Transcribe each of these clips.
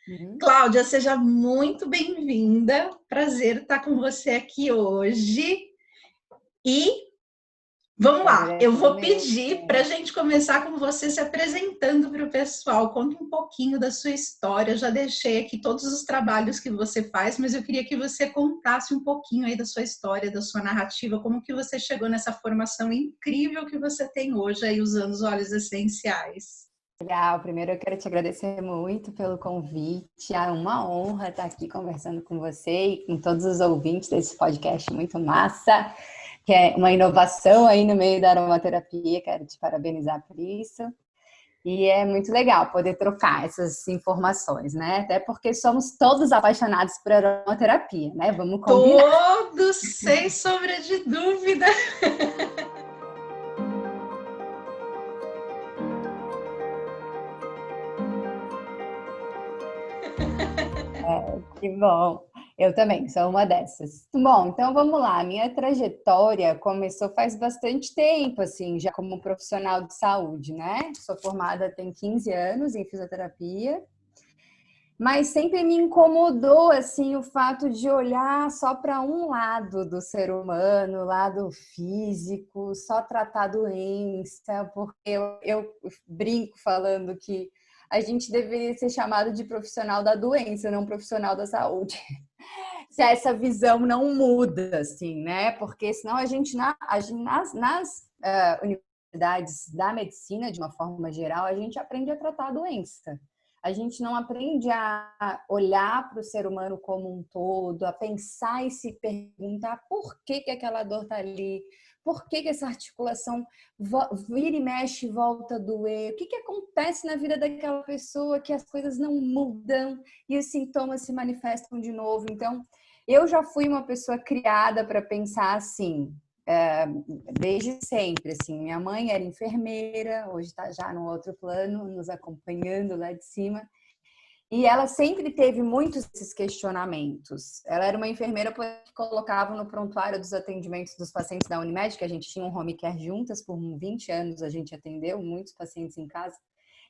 Uhum. Cláudia, seja muito bem-vinda. Prazer estar com você aqui hoje. E vamos lá, Prazer eu é vou meu. pedir para a gente começar com você se apresentando para o pessoal. Conta um pouquinho da sua história. Eu já deixei aqui todos os trabalhos que você faz, mas eu queria que você contasse um pouquinho aí da sua história, da sua narrativa, como que você chegou nessa formação incrível que você tem hoje aí usando os óleos essenciais. Legal, primeiro eu quero te agradecer muito pelo convite. É uma honra estar aqui conversando com você e com todos os ouvintes desse podcast muito massa, que é uma inovação aí no meio da aromaterapia. Quero te parabenizar por isso. E é muito legal poder trocar essas informações, né? Até porque somos todos apaixonados por aromaterapia, né? Vamos combinar. Todos, sem sombra de dúvida. Que bom. Eu também sou uma dessas. Bom, então vamos lá. Minha trajetória começou faz bastante tempo, assim, já como profissional de saúde, né? Sou formada tem 15 anos em fisioterapia, mas sempre me incomodou, assim, o fato de olhar só para um lado do ser humano, o lado físico, só tratar doença, porque eu brinco falando que a gente deveria ser chamado de profissional da doença, não profissional da saúde. Se essa visão não muda, assim, né? Porque senão a gente, nas universidades da medicina, de uma forma geral, a gente aprende a tratar a doença. A gente não aprende a olhar para o ser humano como um todo, a pensar e se perguntar por que aquela dor está ali, por que essa articulação vira e mexe e volta a doer, o que acontece na vida daquela pessoa que as coisas não mudam e os sintomas se manifestam de novo. Então, eu já fui uma pessoa criada para pensar assim, desde sempre, assim. Minha mãe era enfermeira, hoje está já no outro plano, nos acompanhando lá de cima. E ela sempre teve muitos esses questionamentos. Ela era uma enfermeira que colocava no prontuário dos atendimentos dos pacientes da Unimed, que a gente tinha um home care juntas, por 20 anos a gente atendeu muitos pacientes em casa.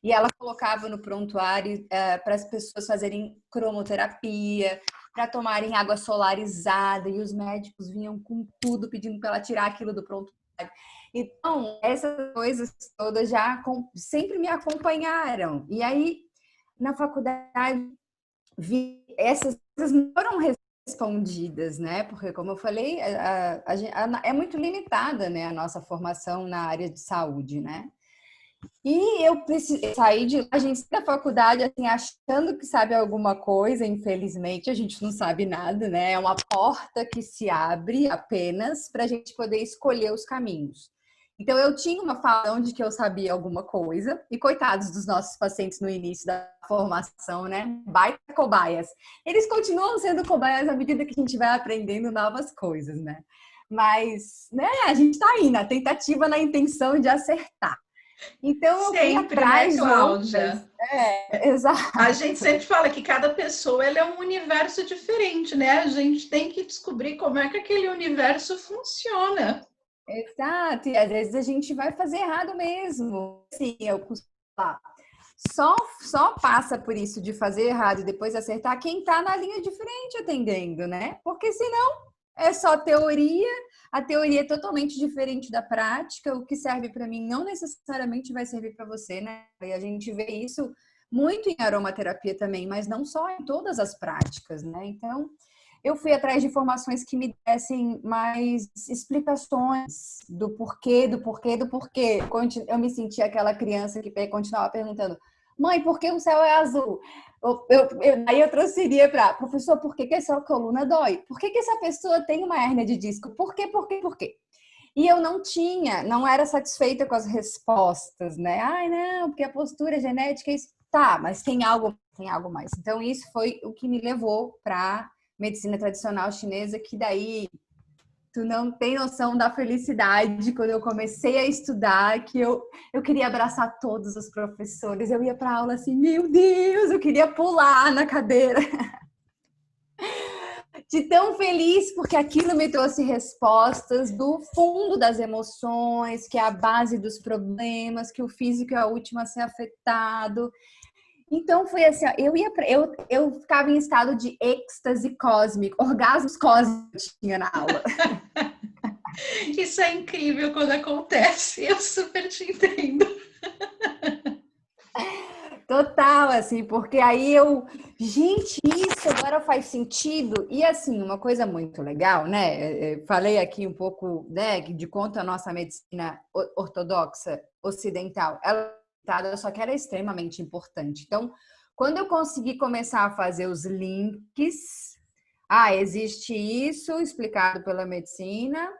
E ela colocava no prontuário para as pessoas fazerem cromoterapia, para tomarem água solarizada, e os médicos vinham com tudo pedindo para ela tirar aquilo do prontuário. Então, essas coisas todas já sempre me acompanharam. E aí, na faculdade, essas coisas não foram respondidas, né? Porque, como eu falei, é muito limitada, né, a nossa formação na área de saúde, né? E eu saí de lá, a gente da faculdade, assim, achando que sabe alguma coisa, infelizmente a gente não sabe nada, né? É uma porta que se abre apenas para a gente poder escolher os caminhos. Então eu tinha uma fala de que eu sabia alguma coisa, e coitados dos nossos pacientes no início da formação, né? Baita cobaias. Eles continuam sendo cobaias à medida que a gente vai aprendendo novas coisas, né? Mas, né, a gente está aí na tentativa, na intenção de acertar. Então eu fui Sempre, né, atrás de outras. Cláudia? A Exato. gente sempre fala que cada pessoa ela é um universo diferente, né? A gente tem que descobrir como é que aquele universo funciona. Exato. E às vezes a gente vai fazer errado mesmo. Sim, eu costumo falar. Só passa por isso de fazer errado e depois acertar quem está na linha de frente atendendo, né? Porque senão é só teoria, a teoria é totalmente diferente da prática, o que serve para mim não necessariamente vai servir para você, né? E a gente vê isso muito em aromaterapia também, mas não só em todas as práticas, né? Então, eu fui atrás de informações que me dessem mais explicações do porquê, do porquê, do porquê. Eu me senti aquela criança que continuava perguntando: mãe, por que o céu é azul? Aí eu transferia para professor, por que essa coluna dói? Por que essa pessoa tem uma hérnia de disco? Por quê, por quê, por quê? E eu não era satisfeita com as respostas, né? Ai, não, porque a postura genética é isso. Tá, mas tem algo mais. Então, isso foi o que me levou para medicina tradicional chinesa, que daí tu não tem noção da felicidade quando eu comecei a estudar, que eu queria abraçar todos os professores, eu ia para aula assim, meu Deus, eu queria pular na cadeira. De tão feliz, porque aquilo me trouxe respostas do fundo das emoções, que é a base dos problemas, que o físico é o último a ser afetado. Então foi assim, ó, eu ficava em estado de êxtase cósmico, orgasmos cósmicos que tinha na aula. Isso é incrível quando acontece, eu super te entendo. Total, assim, porque aí gente, isso agora faz sentido. E assim, uma coisa muito legal, né? Falei aqui um pouco, né, de quanto a nossa medicina ortodoxa ocidental, só que ela é extremamente importante. Então, quando eu consegui começar a fazer os links, existe isso explicado pela medicina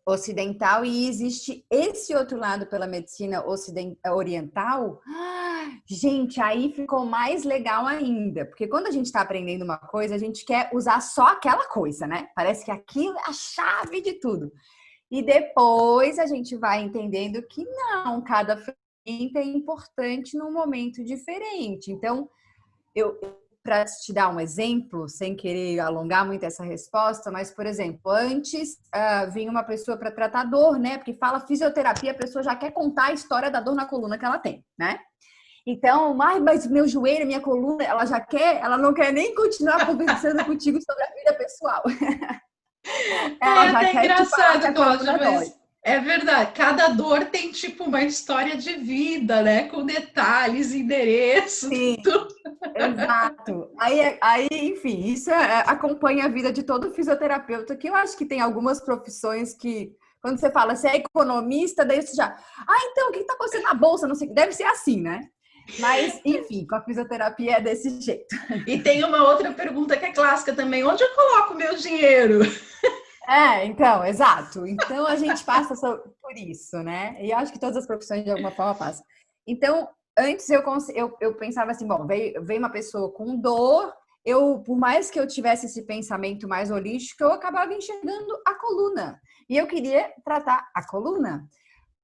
ocidental e existe esse outro lado pela medicina oriental. Gente, aí ficou mais legal ainda, porque quando a gente está aprendendo uma coisa, a gente quer usar só aquela coisa, né? Parece que aquilo é a chave de tudo. E depois a gente vai entendendo que não, cada ferramenta é importante num momento diferente. Então, para te dar um exemplo, sem querer alongar muito essa resposta, mas, por exemplo, antes vinha uma pessoa para tratar dor, né? Porque fala fisioterapia, a pessoa já quer contar a história da dor na coluna que ela tem, né? Então, mas meu joelho, minha coluna, ela não quer nem continuar conversando contigo sobre a vida pessoal. É Ela já até quer te falar que engraçado, a Cláudia, coluna dói. mas é verdade. Cada dor tem tipo uma história de vida, né? Com detalhes, endereço, Sim. tudo. Exato. Enfim, isso acompanha a vida de todo fisioterapeuta, que eu acho que tem algumas profissões que, quando você fala, você é economista, daí você já, então, o que está acontecendo na bolsa? Não sei, deve ser assim, né? Mas, enfim, com a fisioterapia é desse jeito. E tem uma outra pergunta que é clássica também: onde eu coloco meu dinheiro? Então, exato. Então, a gente passa por isso, né? E eu acho que todas as profissões, de alguma forma, passam. Então, antes eu pensava assim, bom, veio uma pessoa com dor, por mais que eu tivesse esse pensamento mais holístico, eu acabava enxergando a coluna. E eu queria tratar a coluna.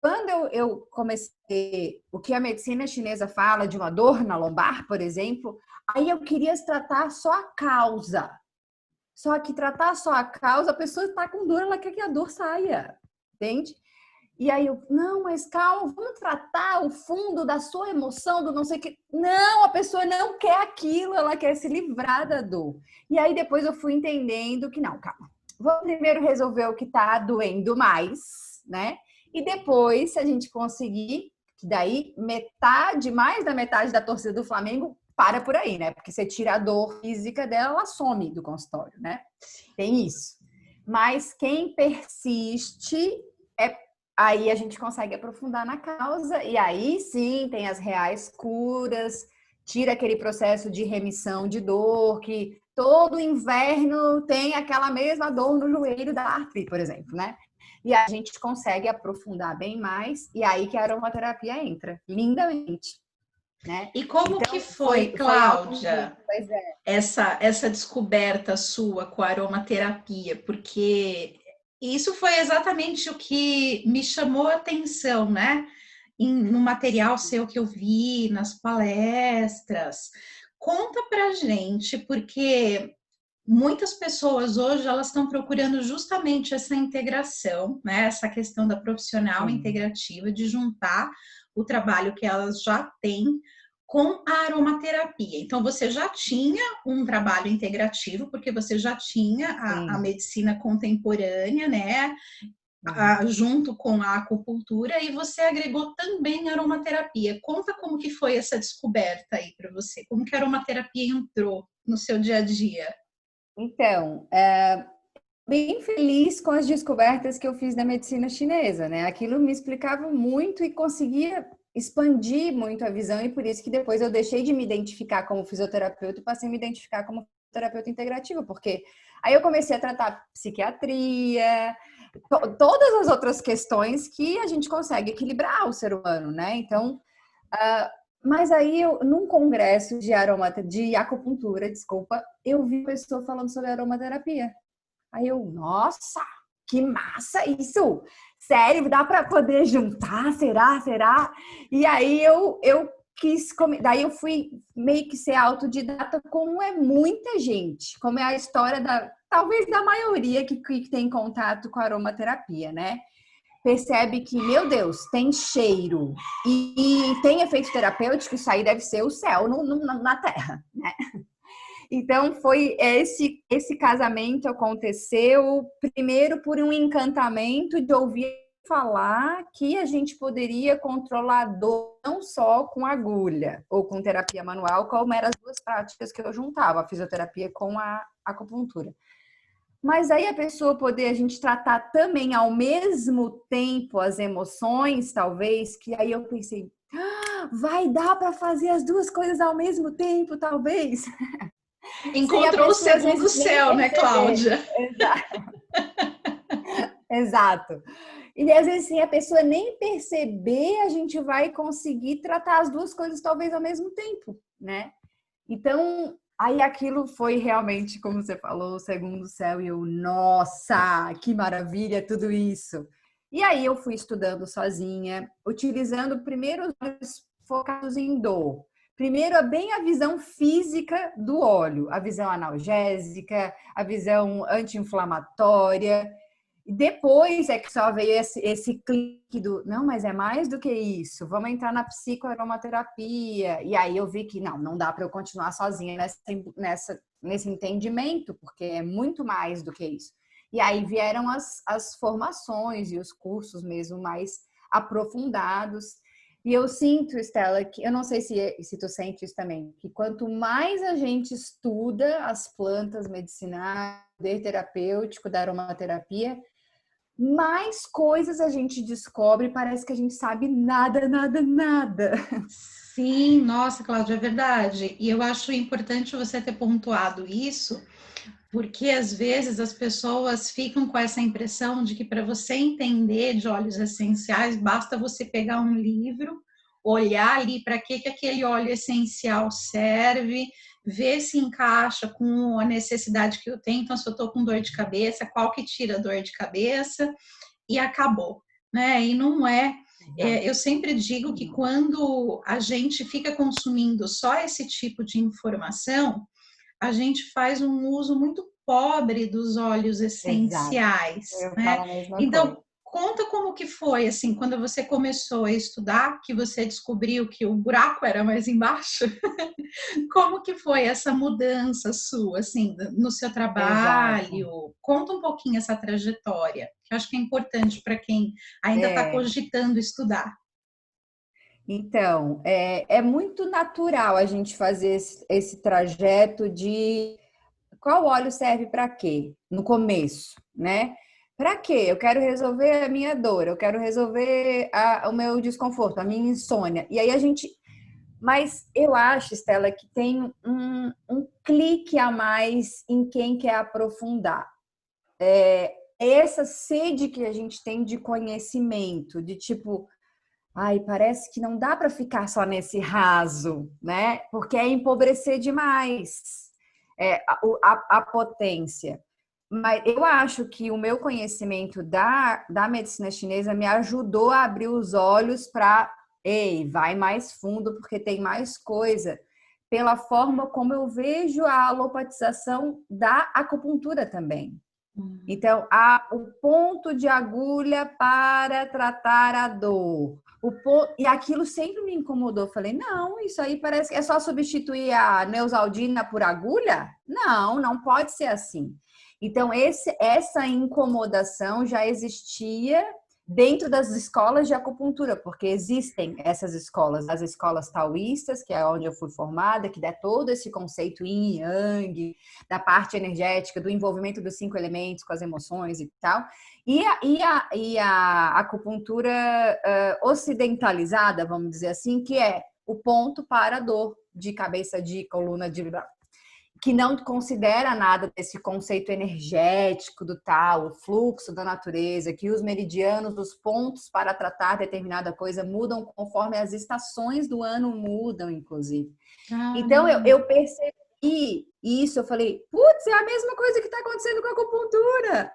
Quando eu comecei, o que a medicina chinesa fala de uma dor na lombar, por exemplo, aí eu queria tratar só a causa. Só que tratar só a causa, a pessoa está com dor, ela quer que a dor saia, entende? E aí eu, não, mas calma, vamos tratar o fundo da sua emoção, do não sei o que. Não, a pessoa não quer aquilo, ela quer se livrar da dor. E aí depois eu fui entendendo que não, calma. Vamos primeiro resolver o que está doendo mais, né? E depois, se a gente conseguir, que daí mais da metade da torcida do Flamengo para por aí, né? Porque você tira a dor física dela, ela some do consultório, né? Tem isso. Mas quem persiste aí a gente consegue aprofundar na causa e aí sim tem as reais curas, tira aquele processo de remissão de dor que todo inverno tem aquela mesma dor no joelho da artrite, por exemplo, né? E a gente consegue aprofundar bem mais e aí que a aromaterapia entra, lindamente, né? E como que Então foi, foi algo, Cláudia, pois é. essa descoberta sua com a aromaterapia? Porque isso foi exatamente o que me chamou a atenção, né? No material seu que eu vi, nas palestras. Conta pra gente, porque muitas pessoas hoje elas estão procurando justamente essa integração, né? Essa questão da profissional Sim. integrativa, de juntar o trabalho que elas já têm com a aromaterapia. Então, você já tinha um trabalho integrativo, porque você já tinha a Sim. medicina contemporânea, né? Sim. Junto com a acupuntura, e você agregou também a aromaterapia. Conta como que foi essa descoberta aí para você, como que a aromaterapia entrou no seu dia a dia. Então, bem feliz com as descobertas que eu fiz da medicina chinesa, né? Aquilo me explicava muito e conseguia expandir muito a visão, e por isso que depois eu deixei de me identificar como fisioterapeuta e passei a me identificar como terapeuta integrativa, porque aí eu comecei a tratar psiquiatria, todas as outras questões que a gente consegue equilibrar o ser humano, né? Então, mas aí, num congresso de acupuntura, desculpa, eu vi pessoa falando sobre aromaterapia. Aí eu, nossa, que massa isso! Sério, dá para poder juntar? Será? Será? E aí eu quis, daí eu fui meio que ser autodidata, como é muita gente, como é a história talvez da maioria que tem contato com a aromaterapia, né? percebe que, meu Deus, tem cheiro e tem efeito terapêutico, isso aí deve ser o céu na Terra, né? Então, foi esse casamento aconteceu primeiro por um encantamento de ouvir falar que a gente poderia controlar a dor não só com agulha ou com terapia manual, como eram as duas práticas que eu juntava, a fisioterapia com a acupuntura. Mas aí a gente tratar também ao mesmo tempo as emoções, talvez, que aí eu pensei, vai dar para fazer as duas coisas ao mesmo tempo, talvez. Encontrou o segundo vezes, céu, né, Cláudia? Exato. Exato. E às vezes, sem a pessoa nem perceber, a gente vai conseguir tratar as duas coisas talvez ao mesmo tempo, né? Então, aí aquilo foi realmente, como você falou, o segundo céu, e eu, nossa, que maravilha tudo isso. E aí eu fui estudando sozinha, utilizando primeiro os focados em dor. Primeiro, bem a visão física do óleo, a visão analgésica, a visão anti-inflamatória. E depois é que só veio esse clique do, não, mas é mais do que isso, vamos entrar na psicoaromaterapia. E aí eu vi que não dá para eu continuar sozinha nesse entendimento, porque é muito mais do que isso. E aí vieram as formações e os cursos mesmo mais aprofundados. E eu sinto, Estela, que eu não sei se tu sente isso também, que quanto mais a gente estuda as plantas medicinais, o poder terapêutico da aromaterapia, mais coisas a gente descobre, parece que a gente sabe nada, nada, nada. Sim, nossa, Cláudia, é verdade. E eu acho importante você ter pontuado isso, porque às vezes as pessoas ficam com essa impressão de que para você entender de óleos essenciais, basta você pegar um livro, olhar ali para que aquele óleo essencial serve, ver se encaixa com a necessidade que eu tenho. Então, se eu estou com dor de cabeça, qual que tira a dor de cabeça e acabou, né? E não é. Eu sempre digo que quando a gente fica consumindo só esse tipo de informação, a gente faz um uso muito pobre dos óleos Exato. essenciais, Eu né? falo a mesma coisa. Então, conta como que foi, assim, quando você começou a estudar, que você descobriu que o buraco era mais embaixo. Como que foi essa mudança sua, assim, no seu Exato. trabalho? Conta um pouquinho essa trajetória, que eu acho que é importante para quem ainda está É. cogitando estudar. Então, é muito natural a gente fazer esse trajeto de qual óleo serve para quê? No começo, né? Para quê? Eu quero resolver a minha dor, eu quero resolver o meu desconforto, a minha insônia. E aí a gente. Mas eu acho, Estela, que tem um clique a mais em quem quer aprofundar. Essa sede que a gente tem de conhecimento, de tipo, ai, parece que não dá para ficar só nesse raso, né? Porque é empobrecer demais a potência. Mas eu acho que o meu conhecimento da medicina chinesa me ajudou a abrir os olhos para, ei, vai mais fundo porque tem mais coisa. Pela forma como eu vejo a alopatização da acupuntura também. Então, o ponto de agulha para tratar a dor. E aquilo sempre me incomodou. Falei, não, isso aí parece que é só substituir a Neosaldina por agulha? Não, não pode ser assim. Então, essa incomodação já existia dentro das escolas de acupuntura, porque existem essas escolas, as escolas taoístas, que é onde eu fui formada, que dá todo esse conceito yin e yang, da parte energética, do envolvimento dos 5 elementos com as emoções e tal, e a acupuntura ocidentalizada, vamos dizer assim, que é o ponto para a dor de cabeça, de coluna, que não considera nada desse conceito energético do tal, o fluxo da natureza, que os meridianos, os pontos para tratar determinada coisa mudam conforme as estações do ano mudam, inclusive. Então, eu percebi isso, eu falei, putz, é a mesma coisa que está acontecendo com a acupuntura.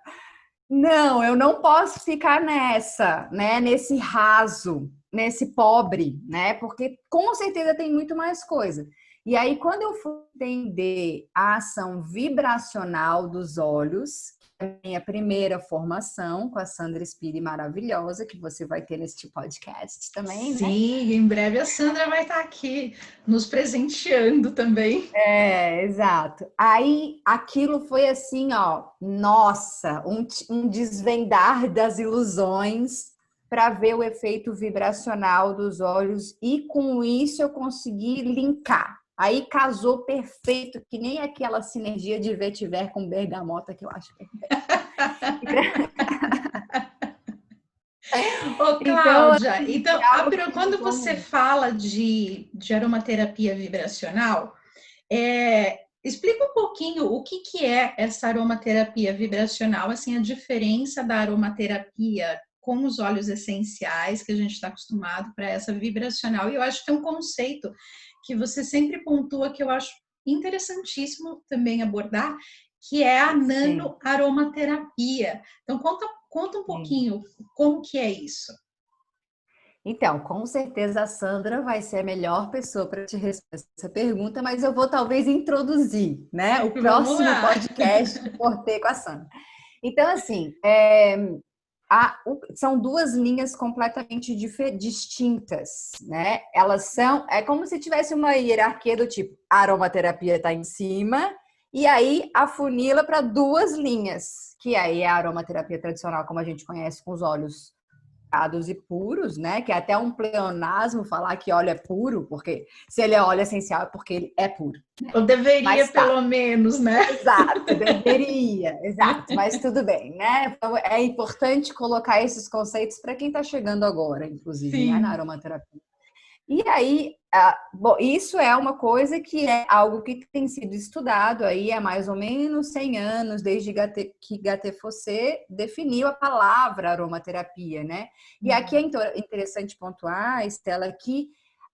Não, eu não posso ficar né, nesse raso, nesse pobre, né, porque com certeza tem muito mais coisa. E aí, quando eu fui entender a ação vibracional dos olhos, a minha primeira formação com a Sandra Spiri maravilhosa, que você vai ter neste podcast também, né? Sim, em breve a Sandra vai estar aqui nos presenteando também. Exato. Aí aquilo foi assim, ó, nossa, um desvendar das ilusões para ver o efeito vibracional dos olhos e com isso eu consegui linkar. Aí casou perfeito, que nem aquela sinergia de vetiver com bergamota que eu acho perfeito. Ô, Então, Cláudia, assim, então, é algo que quando ficou você muito. fala de aromaterapia vibracional, explica um pouquinho o que é essa aromaterapia vibracional, assim, a diferença da aromaterapia com os óleos essenciais que a gente está acostumado para essa vibracional. E eu acho que é um conceito que você sempre pontua que eu acho interessantíssimo também abordar, que é a Sim, nanoaromaterapia. Então, conta um sim. pouquinho como que é isso. Então, com certeza a Sandra vai ser a melhor pessoa para te responder essa pergunta, mas eu vou talvez introduzir, né, o Vamos próximo lá. podcast que for ter com a Sandra. Então, assim, são duas linhas completamente distintas, né? Elas são, é como se tivesse uma hierarquia do tipo, a aromaterapia está em cima, e aí afunila para duas linhas, que aí é a aromaterapia tradicional, como a gente conhece, com os óleos e puros, né? Que é até um pleonasmo falar que óleo é puro, porque se ele é óleo essencial é porque ele é puro. Ou deveria, Mas tá, pelo menos, né? exato, deveria, exato, mas tudo bem, né? Então, é importante colocar esses conceitos para quem está chegando agora, inclusive, né, na Sim. aromaterapia. E aí, bom, isso é uma coisa que é algo que tem sido estudado aí há mais ou menos 100 anos, desde que Gattefossé definiu a palavra aromaterapia, né? E aqui é interessante pontuar, Estela, que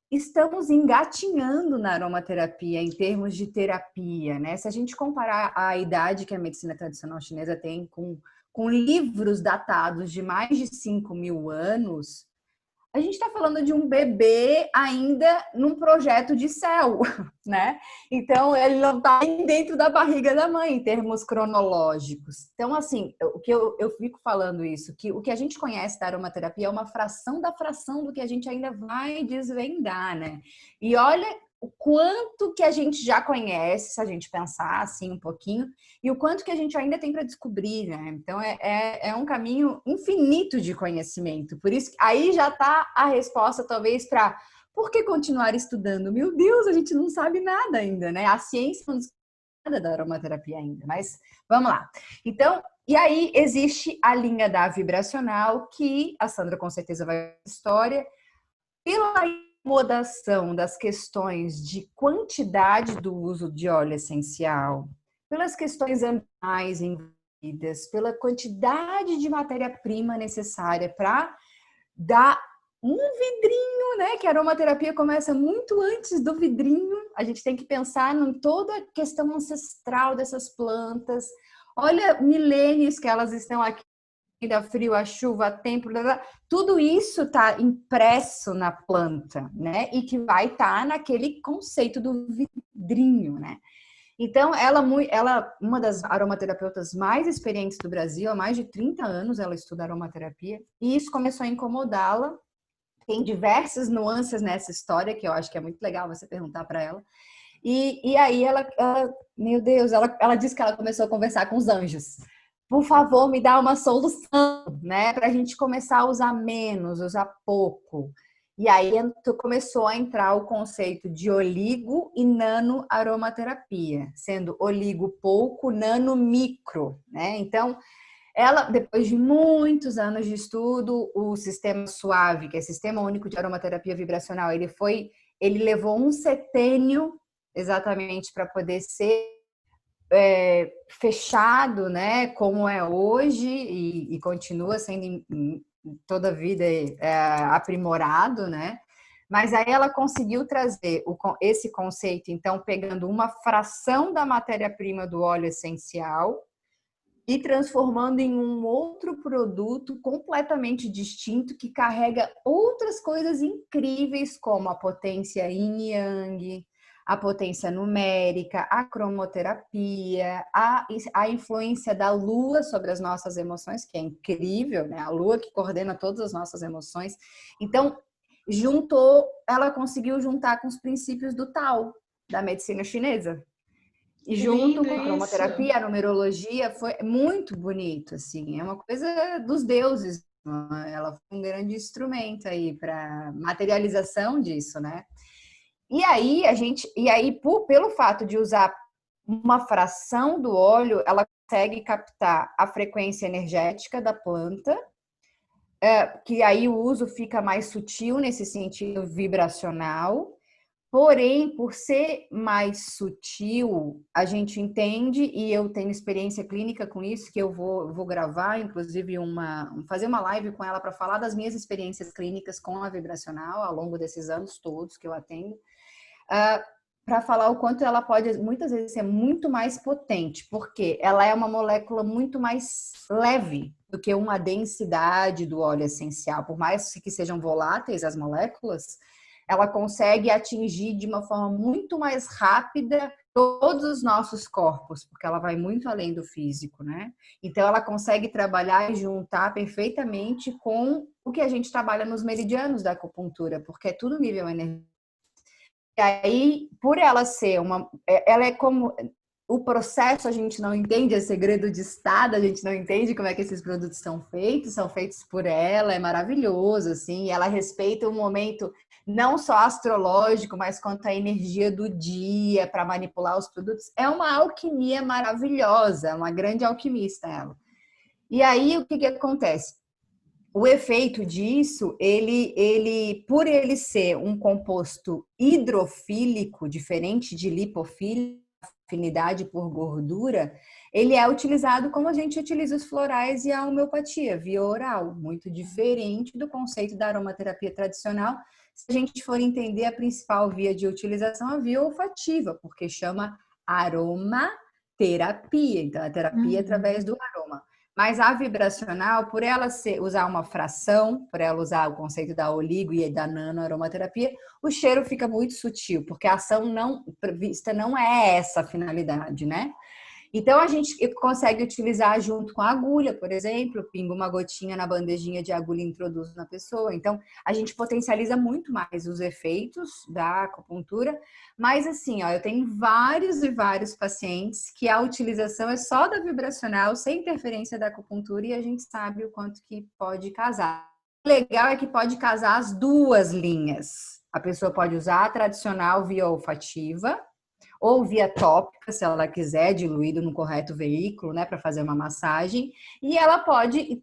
estamos engatinhando na aromaterapia em termos de terapia, né? Se a gente comparar a idade que a medicina tradicional chinesa tem com livros datados de mais de 5.000 anos, a gente está falando de um bebê ainda num projeto de céu, né? Então, ele não está nem dentro da barriga da mãe, em termos cronológicos. Então, assim, o que eu fico falando isso, que o que a gente conhece da aromaterapia é uma fração da fração do que a gente ainda vai desvendar, né? E olha o quanto que a gente já conhece, se a gente pensar assim um pouquinho, e o quanto que a gente ainda tem para descobrir, né? Então é um caminho infinito de conhecimento. Por isso, aí já está a resposta, talvez, para por que continuar estudando? Meu Deus, a gente não sabe nada ainda, né? A ciência não sabe nada da aromaterapia ainda, mas vamos lá. Então, e aí existe a linha da vibracional, que a Sandra com certeza vai ver a história, pela incomodação das questões de quantidade do uso de óleo essencial, pelas questões ambientais envolvidas, pela quantidade de matéria-prima necessária para dar um vidrinho, né? Que a aromaterapia começa muito antes do vidrinho. A gente tem que pensar em toda a questão ancestral dessas plantas. Olha, milênios que elas estão aqui, da frio, a chuva, a tempo, tudo isso está impresso na planta, né? E que vai estar naquele conceito do vidrinho, né? Então, ela, uma das aromaterapeutas mais experientes do Brasil, há mais de 30 anos ela estuda aromaterapia, e isso começou a incomodá-la. Tem diversas nuances nessa história, que eu acho que é muito legal você perguntar para ela. E aí meu Deus, ela disse que ela começou a conversar com os anjos. Por favor, me dá uma solução, né? Para a gente começar a usar menos, usar pouco. E aí começou a entrar o conceito de oligo e nano aromaterapia, sendo oligo pouco, nano micro, né? Então, ela, depois de muitos anos de estudo, o sistema suave, que é o Sistema Único de Aromaterapia Vibracional, ele levou um setênio exatamente para poder ser fechado, né, como é hoje e continua sendo em toda a vida aprimorado, né? Mas aí ela conseguiu trazer esse conceito, então, pegando uma fração da matéria-prima do óleo essencial e transformando em um outro produto completamente distinto que carrega outras coisas incríveis, como a potência yin e yang, a potência numérica, a cromoterapia, a influência da lua sobre as nossas emoções, que é incrível, né? A lua que coordena todas as nossas emoções. Então, ela conseguiu juntar com os princípios do Tao, da medicina chinesa. E Que junto lindo com a isso. cromoterapia, a numerologia, foi muito bonito, assim, é uma coisa dos deuses. Ela foi um grande instrumento aí para materialização disso, né? Pelo fato de usar uma fração do óleo, ela consegue captar a frequência energética da planta, que aí o uso fica mais sutil nesse sentido vibracional. Porém, por ser mais sutil, a gente entende, e eu tenho experiência clínica com isso, que eu vou gravar, inclusive, fazer uma live com ela para falar das minhas experiências clínicas com a vibracional ao longo desses anos todos que eu atendo, para falar o quanto ela pode, muitas vezes, ser muito mais potente, porque ela é uma molécula muito mais leve do que uma densidade do óleo essencial. Por mais que sejam voláteis as moléculas, ela consegue atingir de uma forma muito mais rápida todos os nossos corpos, porque ela vai muito além do físico, né? Então, ela consegue trabalhar e juntar perfeitamente com o que a gente trabalha nos meridianos da acupuntura, porque é tudo nível energético. E aí, por ela ser ela é como o processo, a gente não entende, é segredo de estado, a gente não entende como é que esses produtos são feitos por ela, é maravilhoso, assim, e ela respeita o momento não só astrológico, mas quanto a energia do dia para manipular os produtos. É uma alquimia maravilhosa, é uma grande alquimista ela. E aí, o que acontece? O efeito disso, por ele ser um composto hidrofílico, diferente de lipofílico, afinidade por gordura, ele é utilizado como a gente utiliza os florais e a homeopatia, via oral, muito diferente do conceito da aromaterapia tradicional. Se a gente for entender a principal via de utilização, a via olfativa, porque chama aromaterapia, então a terapia através do aroma. Mas a vibracional, por ela usar uma fração, por ela usar o conceito da oligo e da nanoaromaterapia, o cheiro fica muito sutil, porque a ação não prevista não é essa a finalidade, né? Então, a gente consegue utilizar junto com a agulha, por exemplo, pinga uma gotinha na bandejinha de agulha e introduz na pessoa. Então, a gente potencializa muito mais os efeitos da acupuntura. Mas, assim, ó, eu tenho vários e vários pacientes que a utilização é só da vibracional, sem interferência da acupuntura, e a gente sabe o quanto que pode casar. O legal é que pode casar as duas linhas. A pessoa pode usar a tradicional via olfativa, ou via tópica, se ela quiser, diluído no correto veículo, né, para fazer uma massagem, e ela pode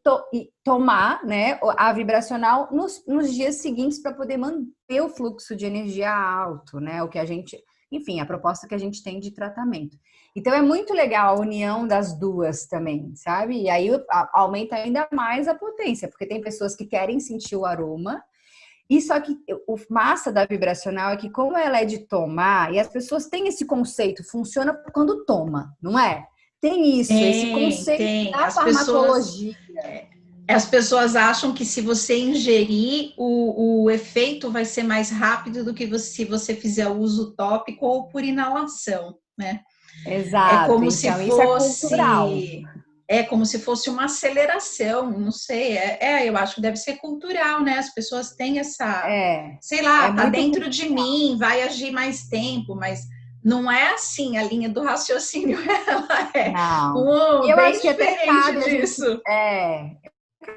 tomar, né, a vibracional nos dias seguintes para poder manter o fluxo de energia alto, né, o que a gente, enfim, a proposta que a gente tem de tratamento. Então é muito legal a união das duas também, sabe? E aí aumenta ainda mais a potência, porque tem pessoas que querem sentir o aroma. E só que o massa da vibracional é que, como ela é de tomar, e as pessoas têm esse conceito, funciona quando toma, não é? Tem isso, esse conceito Tem. da farmacologia. As pessoas acham que se você ingerir, o efeito vai ser mais rápido do que se você fizer uso tópico ou por inalação, né? É Exato, como se então isso é cultural. fosse. É como se fosse uma aceleração, não sei. Eu acho que deve ser cultural, né? As pessoas têm essa, sei lá, É tá muito dentro de mim, vai agir mais tempo, mas não é assim a linha do raciocínio, ela é Não. E eu bem acho que até diferente disso.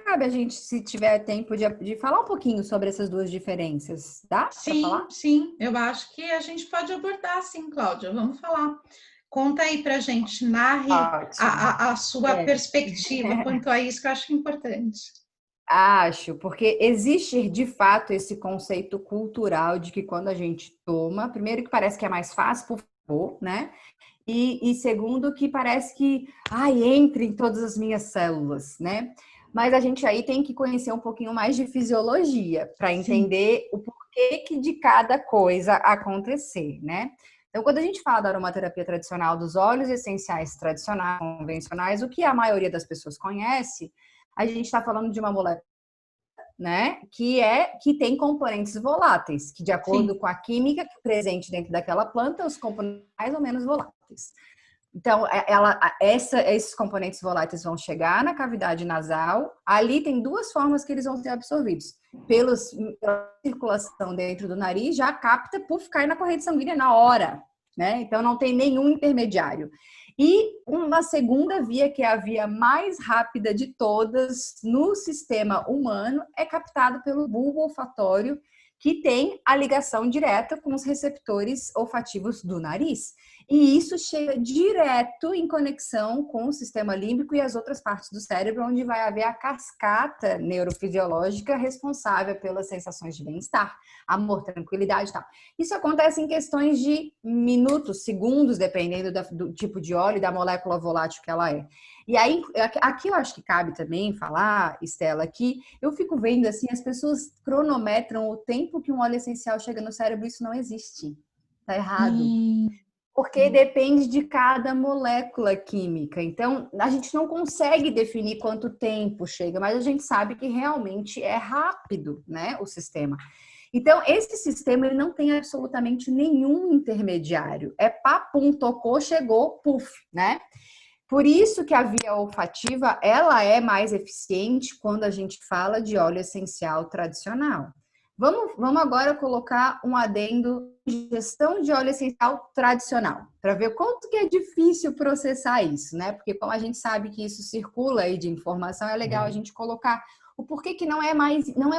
cabe a gente, se tiver tempo, de falar um pouquinho sobre essas duas diferenças. Dá para Sim, falar? sim, eu acho que a gente pode abordar, sim, Cláudia, vamos falar. Conta aí pra gente, narre Ótimo. a sua perspectiva quanto a isso, que eu acho importante. Acho, porque existe de fato esse conceito cultural de que quando a gente toma, primeiro que parece que é mais fácil, por favor, né? E segundo que parece que, entra em todas as minhas células, né? Mas a gente aí tem que conhecer um pouquinho mais de fisiologia para Sim. entender o porquê que de cada coisa acontecer, né? Então, quando a gente fala da aromaterapia tradicional, dos óleos essenciais tradicionais, convencionais, o que a maioria das pessoas conhece, a gente está falando de uma molécula né? Que tem componentes voláteis, que de acordo com a química presente dentro daquela planta, os componentes mais ou menos voláteis. Então, esses componentes voláteis vão chegar na cavidade nasal. Ali tem duas formas que eles vão ser absorvidos. Pela circulação dentro do nariz, já capta, cai na corrente sanguínea na hora, né? Então, não tem nenhum intermediário. E uma segunda via, que é a via mais rápida de todas no sistema humano, é captado pelo bulbo olfatório, que tem a ligação direta com os receptores olfativos do nariz. E isso chega direto em conexão com o sistema límbico e as outras partes do cérebro, onde vai haver a cascata neurofisiológica responsável pelas sensações de bem-estar, amor, tranquilidade e tal. Isso acontece em questões de minutos, segundos, dependendo do tipo de óleo e da molécula volátil que ela é. E aí, aqui eu acho que cabe também falar, Estela, que eu fico vendo assim, as pessoas cronometram o tempo que um óleo essencial chega no cérebro, isso não existe. Tá errado. Porque depende de cada molécula química. Então, a gente não consegue definir quanto tempo chega, mas a gente sabe que realmente é rápido, né, o sistema. Então, esse sistema ele não tem absolutamente nenhum intermediário. É papum, tocou, chegou, puf, né? Por isso que a via olfativa, ela é mais eficiente quando a gente fala de óleo essencial tradicional. Vamos agora colocar um adendo de gestão de óleo essencial tradicional, para ver quanto que é difícil processar isso, né? Porque como a gente sabe que isso circula aí de informação, é legal a gente colocar o porquê que não é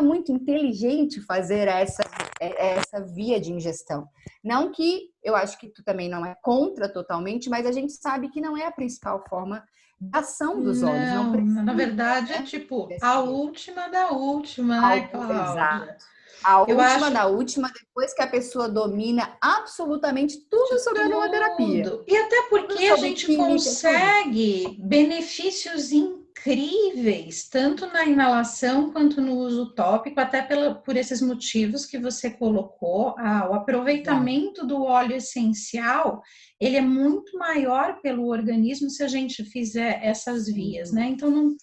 muito inteligente fazer essa via de ingestão. Não que eu acho que tu também não é contra totalmente, mas a gente sabe que não é a principal forma de ação dos óleos. Não, precisa, na verdade, né, é tipo a última da última, né, Cláudia? Exato. A Eu última acho da última, depois que a pessoa domina absolutamente tudo de sobre a aromaterapia. tudo. E até Tudo porque a sobre gente química, tudo. consegue benefícios incríveis, tanto na inalação quanto no uso tópico, até por esses motivos que você colocou. O Exato. aproveitamento do óleo essencial, ele é muito maior pelo organismo se a gente fizer essas vias, né? Então, não,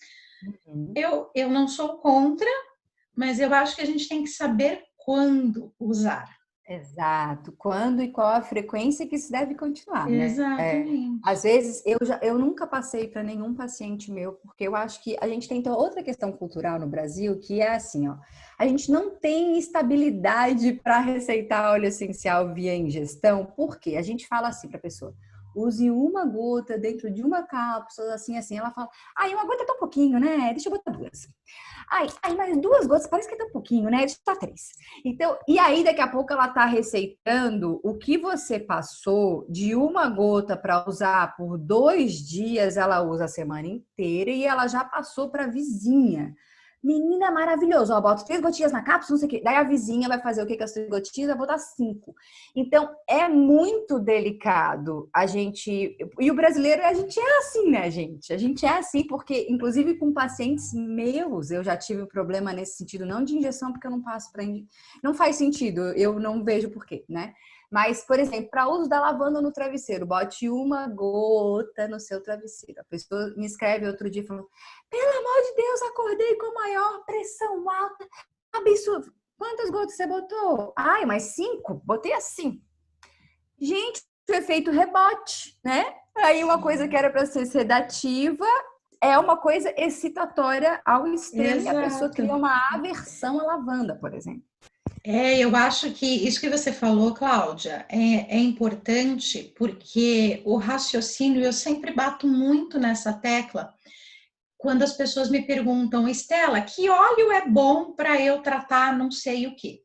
Uhum. eu não sou contra, mas eu acho que a gente tem que saber quando usar. Exato. Quando e qual a frequência que se deve continuar, né? Exatamente. Às vezes eu nunca passei para nenhum paciente meu, porque eu acho que a gente tem outra questão cultural no Brasil que é assim, ó, a gente não tem estabilidade para receitar óleo essencial via ingestão, porque a gente fala assim para a pessoa: use uma gota dentro de uma cápsula, assim, assim. Ela fala: uma gota é tão pouquinho, né? Deixa eu botar duas. Mais duas gotas, parece que é tão pouquinho, né? Deixa eu botar três. Então, e aí daqui a pouco ela tá receitando o que você passou de uma gota para usar por 2 dias, ela usa a semana inteira e ela já passou para a vizinha. Menina maravilhosa, ó, bota 3 gotinhas na cápsula, não sei o quê. Daí a vizinha vai fazer o que com as 3 gotinhas? Vai botar 5. Então, é muito delicado a gente. E o brasileiro, a gente é assim, né, gente? A gente é assim, porque, inclusive, com pacientes meus, eu já tive um problema nesse sentido, não de injeção, porque eu não passo para. Não faz sentido, eu não vejo por quê, né? Mas, por exemplo, para uso da lavanda no travesseiro, bote uma gota no seu travesseiro. A pessoa me escreve outro dia falando: pelo amor de Deus, acordei com maior pressão alta. Absurdo. Quantas gotas você botou? Mais 5? Botei assim. Gente, o efeito rebote, né? Aí uma coisa que era para ser sedativa é uma coisa excitatória ao extremo e a pessoa Exato. cria uma aversão à lavanda, por exemplo. Eu acho que isso que você falou, Cláudia, é importante porque o raciocínio, eu sempre bato muito nessa tecla quando as pessoas me perguntam: Estela, que óleo é bom para eu tratar não sei o quê?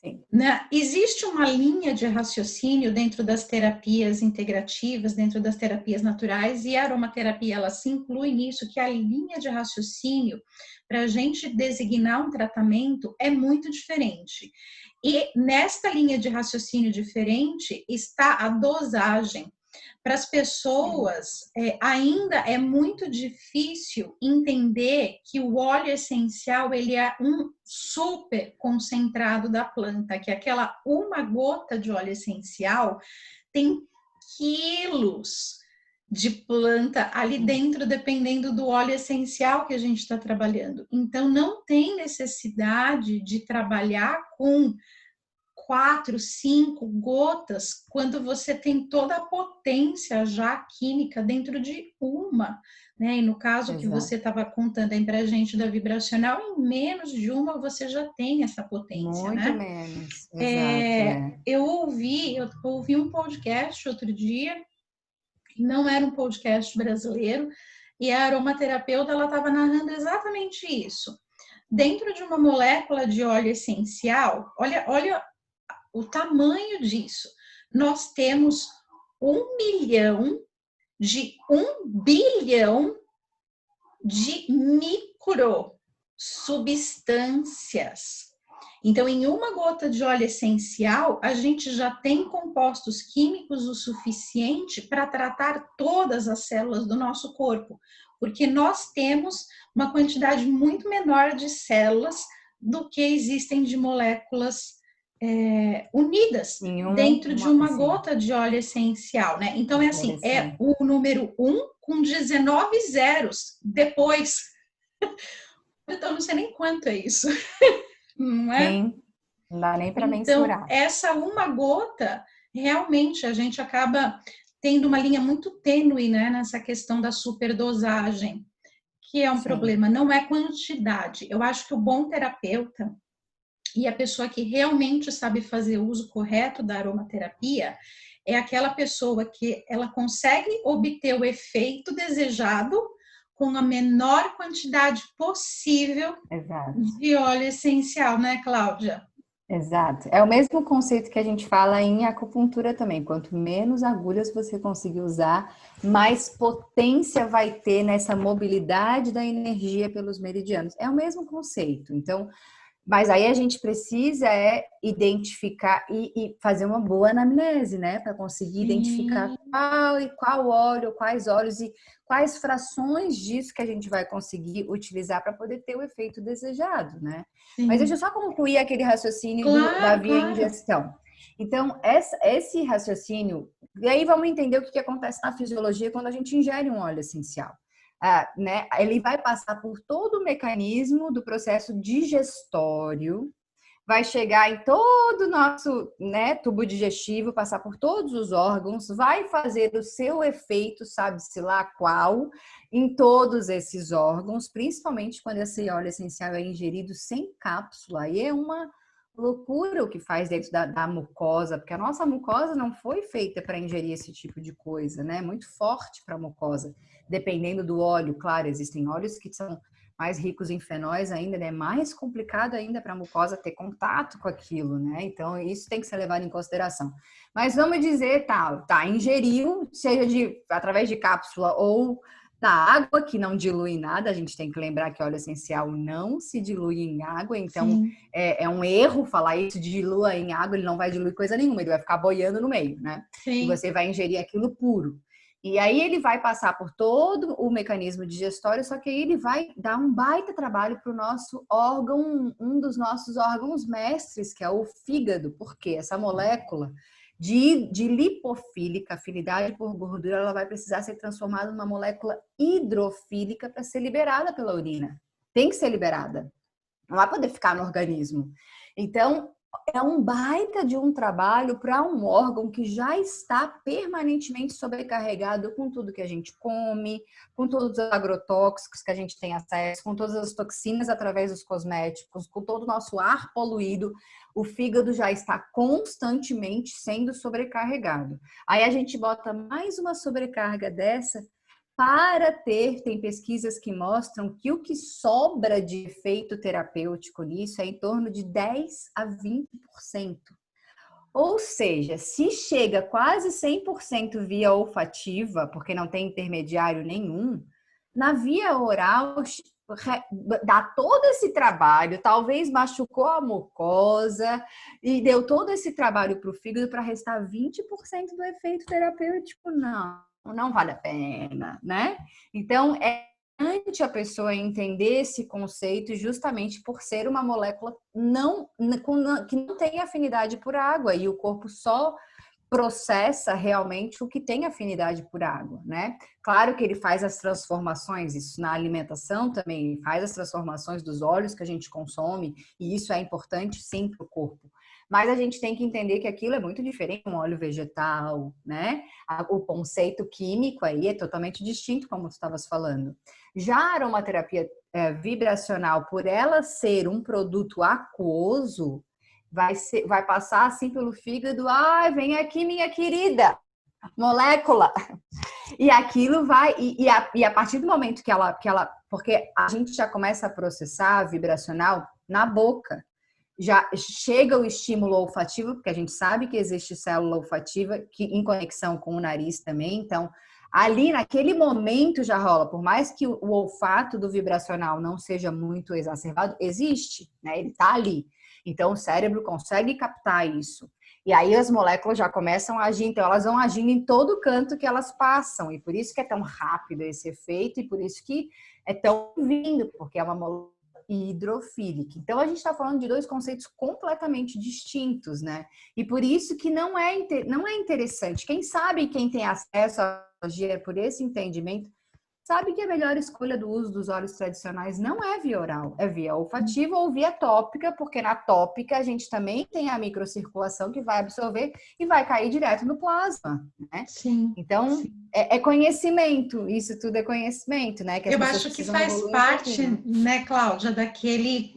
Sim. Né? Existe uma linha de raciocínio dentro das terapias integrativas, dentro das terapias naturais, e a aromaterapia ela se inclui nisso, que a linha de raciocínio para a gente designar um tratamento é muito diferente. E nesta linha de raciocínio diferente está a dosagem. Para as pessoas, ainda é muito difícil entender que o óleo essencial ele é um super concentrado da planta, que aquela uma gota de óleo essencial tem quilos de planta ali dentro, dependendo do óleo essencial que a gente está trabalhando. Então, não tem necessidade de trabalhar com 4, 5 gotas, quando você tem toda a potência já química dentro de uma, né? E no caso que você Exato. estava contando aí para a gente da vibracional, em menos de uma você já tem essa potência, Muito né? menos, exato, é. Eu ouvi um podcast outro dia, não era um podcast brasileiro, e a aromaterapeuta ela estava narrando exatamente isso. Dentro de uma molécula de óleo essencial, olha o tamanho disso. Nós temos 1 milhão de 1 bilhão de microsubstâncias. Então, em uma gota de óleo essencial, a gente já tem compostos químicos o suficiente para tratar todas as células do nosso corpo, porque nós temos uma quantidade muito menor de células do que existem de moléculas unidas dentro de uma assim, gota de óleo essencial, né? Então, é assim, é interessante. o número 1 com 19 zeros depois. Então, não sei nem quanto é isso, não é? Sim, não dá nem para Então, mensurar. essa uma gota, realmente, a gente acaba tendo uma linha muito tênue, né, nessa questão da superdosagem, que é um Sim. problema, não é quantidade. Eu acho que o bom terapeuta e a pessoa que realmente sabe fazer uso correto da aromaterapia é aquela pessoa que ela consegue obter o efeito desejado com a menor quantidade possível Exato. de óleo essencial, né, Cláudia? Exato. É o mesmo conceito que a gente fala em acupuntura também. Quanto menos agulhas você conseguir usar, mais potência vai ter nessa mobilidade da energia pelos meridianos. É o mesmo conceito. Então, mas aí a gente precisa identificar e fazer uma boa anamnese, né? Para conseguir identificar Sim, qual óleo, quais óleos e quais frações disso que a gente vai conseguir utilizar para poder ter o efeito desejado, né? Mas deixa eu sim. só concluir aquele raciocínio da Claro, via claro. ingestão. Então, esse raciocínio, e aí vamos entender o que acontece na fisiologia quando a gente ingere um óleo essencial. Né, ele vai passar por todo o mecanismo do processo digestório, vai chegar em todo o nosso, né, tubo digestivo, passar por todos os órgãos, vai fazer o seu efeito, sabe-se lá qual, em todos esses órgãos, principalmente quando esse óleo essencial é ingerido sem cápsula. E é uma loucura o que faz dentro da mucosa, porque a nossa mucosa não foi feita para ingerir esse tipo de coisa, né? Muito forte para a mucosa. Dependendo do óleo, claro, existem óleos que são mais ricos em fenóis ainda, né? É mais complicado ainda para a mucosa ter contato com aquilo, né? Então, isso tem que ser levado em consideração. Mas vamos dizer, tá, ingeriu, seja através de cápsula ou na água, que não dilui nada, a gente tem que lembrar que óleo essencial não se dilui em água, então Sim, é um erro falar isso, dilua em água, ele não vai diluir coisa nenhuma, ele vai ficar boiando no meio, né? E sim. você vai ingerir aquilo puro. E aí ele vai passar por todo o mecanismo digestório, só que aí ele vai dar um baita trabalho para o nosso órgão, um dos nossos órgãos mestres, que é o fígado, porque essa molécula de lipofílica, afinidade por gordura, ela vai precisar ser transformada numa molécula hidrofílica para ser liberada pela urina. Tem que ser liberada. Não vai poder ficar no organismo. Então, é um baita de um trabalho para um órgão que já está permanentemente sobrecarregado com tudo que a gente come, com todos os agrotóxicos que a gente tem acesso, com todas as toxinas através dos cosméticos, com todo o nosso ar poluído. O fígado já está constantemente sendo sobrecarregado. Aí a gente bota mais uma sobrecarga dessa tem pesquisas que mostram que o que sobra de efeito terapêutico nisso é em torno de 10 a 20%. Ou seja, se chega quase 100% via olfativa, porque não tem intermediário nenhum, na via oral dá todo esse trabalho, talvez machucou a mucosa e deu todo esse trabalho para o fígado para restar 20% do efeito terapêutico. Não vale a pena, né? Então, é importante a pessoa entender esse conceito justamente por ser uma molécula que não tem afinidade por água e o corpo só processa realmente o que tem afinidade por água, né? Claro que ele faz as transformações, isso na alimentação também, ele faz as transformações dos óleos que a gente consome, e isso é importante sim para o corpo. Mas a gente tem que entender que aquilo é muito diferente de um óleo vegetal, né? O conceito químico aí é totalmente distinto, como tu estavas falando. Já a aromaterapia vibracional, por ela ser um produto aquoso, vai passar assim pelo fígado, ai, vem aqui, minha querida molécula. E aquilo vai, e a partir do momento porque a gente já começa a processar vibracional na boca. Já chega o estímulo olfativo, porque a gente sabe que existe célula olfativa que em conexão com o nariz também, então ali naquele momento já rola, por mais que o olfato do vibracional não seja muito exacerbado, existe, né? Ele tá ali. Então o cérebro consegue captar isso. E aí as moléculas já começam a agir, então elas vão agindo em todo canto que elas passam, e por isso que é tão rápido esse efeito, e por isso que é tão vindo, porque é uma molécula hidrofílica. Então a gente está falando de dois conceitos completamente distintos, né? E por isso que não é interessante. Quem sabe, quem tem acesso à tecnologia por esse entendimento, sabe que a melhor escolha do uso dos óleos tradicionais não é via oral, é via olfativa ou via tópica, porque na tópica a gente também tem a microcirculação que vai absorver e vai cair direto no plasma, né? Sim. Então, sim. é conhecimento, isso tudo é conhecimento, né? Que as Eu pessoas acho que precisam faz evoluir um parte, pouquinho. né, Cláudia,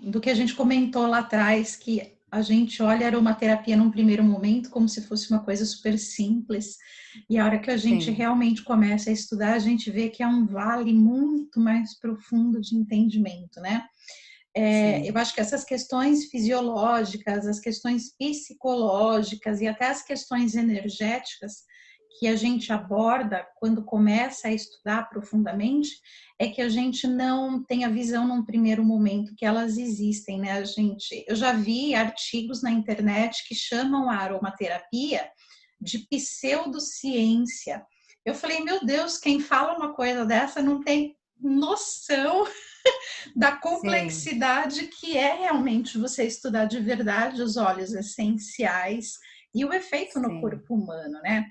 do que a gente comentou lá atrás, que a gente olha a aromaterapia num primeiro momento como se fosse uma coisa super simples, e a hora que a gente Sim, realmente começa a estudar, a gente vê que é um vale muito mais profundo de entendimento, né? Eu sim, acho que essas questões fisiológicas, as questões psicológicas e até as questões energéticas que a gente aborda quando começa a estudar profundamente, é que a gente não tem a visão num primeiro momento que elas existem, né? Eu já vi artigos na internet que chamam a aromaterapia de pseudociência. Eu falei, meu Deus, quem fala uma coisa dessa não tem noção da sim, complexidade que é realmente você estudar de verdade os óleos essenciais e o efeito no sim. corpo humano, né?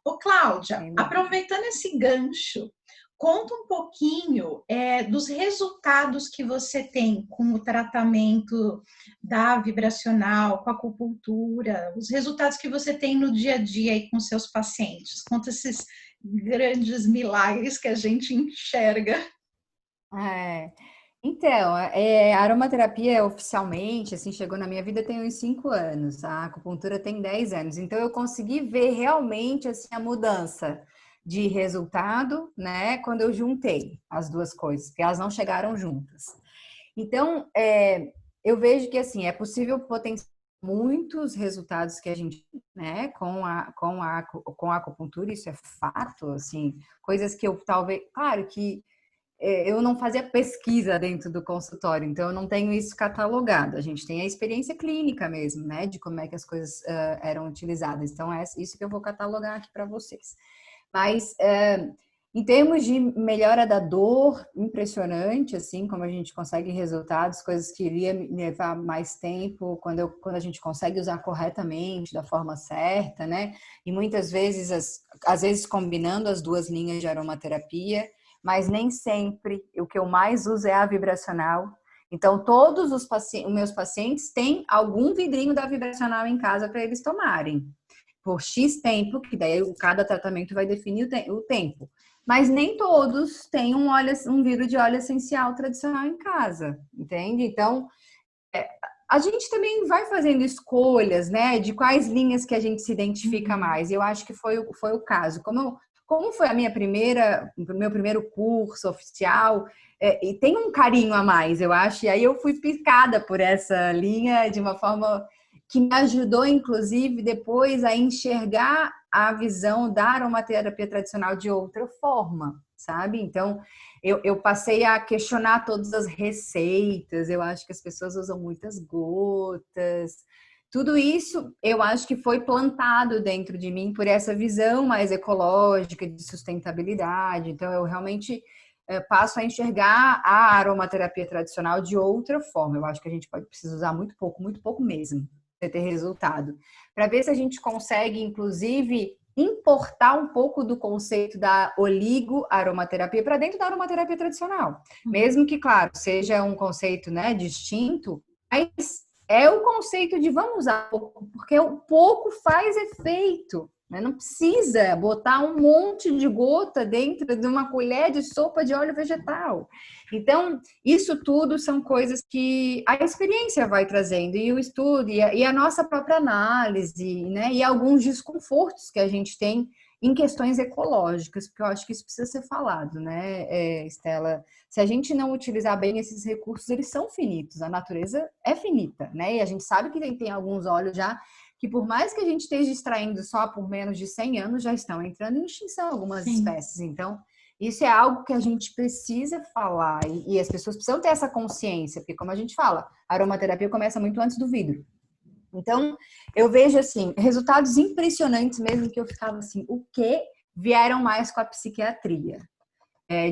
Ô, Cláudia, Sem dúvida. aproveitando esse gancho, conta um pouquinho dos resultados que você tem com o tratamento da vibracional, com a acupuntura, os resultados que você tem no dia a dia aí com seus pacientes. Conta esses grandes milagres que a gente enxerga. É. Então, a aromaterapia oficialmente, assim, chegou na minha vida tem uns 5 anos, a acupuntura tem 10 anos. Então, eu consegui ver realmente, assim, a mudança de resultado, né, quando eu juntei as duas coisas, porque elas não chegaram juntas. Então, eu vejo que, assim, é possível potenciar muitos resultados que a gente, né, com a acupuntura, isso é fato, assim, coisas que eu talvez, claro que eu não fazia pesquisa dentro do consultório, então eu não tenho isso catalogado. A gente tem a experiência clínica mesmo, né, de como é que as coisas eram utilizadas. Então é isso que eu vou catalogar aqui para vocês. Mas em termos de melhora da dor, impressionante, assim, como a gente consegue resultados, coisas que iria me levar mais tempo, quando a gente consegue usar corretamente, da forma certa, né? E muitas vezes, às vezes combinando as duas linhas de aromaterapia, mas nem sempre. O que eu mais uso é a vibracional. Então, todos os meus pacientes têm algum vidrinho da vibracional em casa para eles tomarem por X tempo, que daí cada tratamento vai definir o tempo. Mas nem todos têm um vidro de óleo essencial tradicional em casa, entende? Então, a gente também vai fazendo escolhas, né, de quais linhas que a gente se identifica Uhum. mais. Eu acho que foi o caso. Como foi o meu primeiro curso oficial, e tem um carinho a mais, eu acho, e aí eu fui picada por essa linha de uma forma que me ajudou, inclusive, depois a enxergar a visão da aromaterapia tradicional de outra forma, sabe? Então, eu passei a questionar todas as receitas, eu acho que as pessoas usam muitas gotas. Tudo isso eu acho que foi plantado dentro de mim por essa visão mais ecológica, de sustentabilidade. Então, eu realmente passo a enxergar a aromaterapia tradicional de outra forma. Eu acho que a gente precisa usar muito pouco mesmo. você ter resultado. Para ver se a gente consegue, inclusive, importar um pouco do conceito da oligoaromaterapia para dentro da aromaterapia tradicional. Mesmo que, claro, seja um conceito, né, distinto, mas é o conceito de vamos usar pouco, porque o pouco faz efeito. Né? Não precisa botar um monte de gota dentro de uma colher de sopa de óleo vegetal. Então, isso tudo são coisas que a experiência vai trazendo, e o estudo, e a nossa própria análise, né? E alguns desconfortos que a gente tem em questões ecológicas, porque eu acho que isso precisa ser falado, né, Estela? Se a gente não utilizar bem esses recursos, eles são finitos, a natureza é finita, né? E a gente sabe que tem alguns óleos já que, por mais que a gente esteja extraindo só por menos de 100 anos, já estão entrando em extinção algumas espécies. Então, isso é algo que a gente precisa falar e as pessoas precisam ter essa consciência, porque, como a gente fala, a aromaterapia começa muito antes do vidro. Então, eu vejo, assim, resultados impressionantes mesmo, que eu ficava assim, o que vieram mais com a psiquiatria?